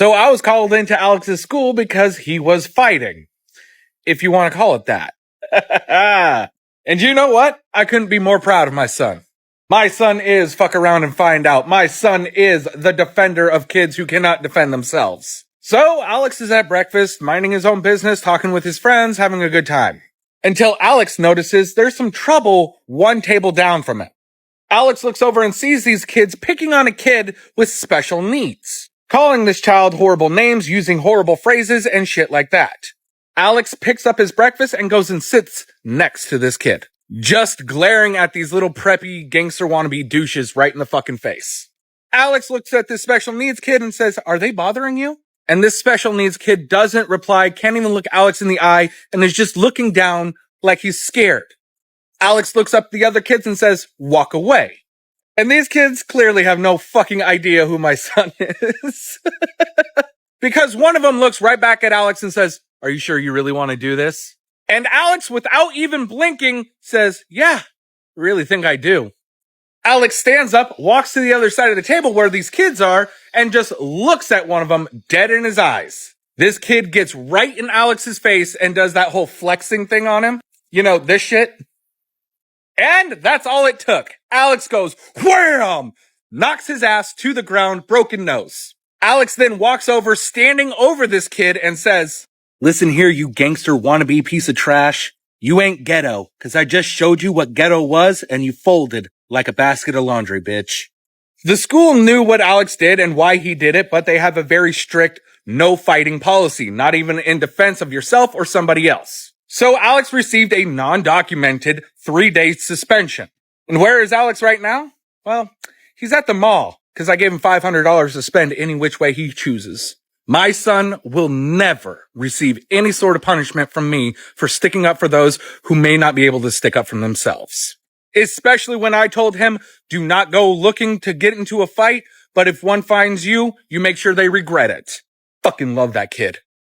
So I was called into Alex's school because he was fighting, if you want to call it that. And you know what? I couldn't be more proud of my son. My son is fuck around and find out. My son is the defender of kids who cannot defend themselves. So Alex is at breakfast, minding his own business, talking with his friends, having a good time. Until Alex notices there's some trouble one table down from him. Alex looks over and sees these kids picking on a kid with special needs, calling this child horrible names, using horrible phrases and shit like that. Alex picks up his breakfast and goes and sits next to this kid, just glaring at these little preppy gangster wannabe douches right in the fucking face. Alex looks at this special needs kid and says, "Are they bothering you?" And this special needs kid doesn't reply, can't even look Alex in the eye, and is just looking down like he's scared. Alex looks up at the other kids and says, "Walk away." And these kids clearly have no fucking idea who my son is. Because one of them looks right back at Alex and says, "Are you sure you really want to do this?" And Alex, without even blinking, says, "Yeah, really think I do." Alex stands up, walks to the other side of the table where these kids are, and just looks at one of them dead in his eyes. This kid gets right in Alex's face and does that whole flexing thing on him. You know, this shit. And that's all it took. Alex goes, wham! Knocks his ass to the ground, broken nose. Alex then walks over, standing over this kid, and says, "Listen here, you gangster wannabe piece of trash. You ain't ghetto, cause I just showed you what ghetto was, and you folded like a basket of laundry, bitch." The school knew what Alex did and why he did it, but they have a very strict no fighting policy, not even in defense of yourself or somebody else. So Alex received a non-documented 3-day suspension. And where is Alex right now? Well, he's at the mall, because I gave him $500 to spend any which way he chooses. My son will never receive any sort of punishment from me for sticking up for those who may not be able to stick up for themselves. Especially when I told him, do not go looking to get into a fight, but if one finds you, you make sure they regret it. Fucking love that kid.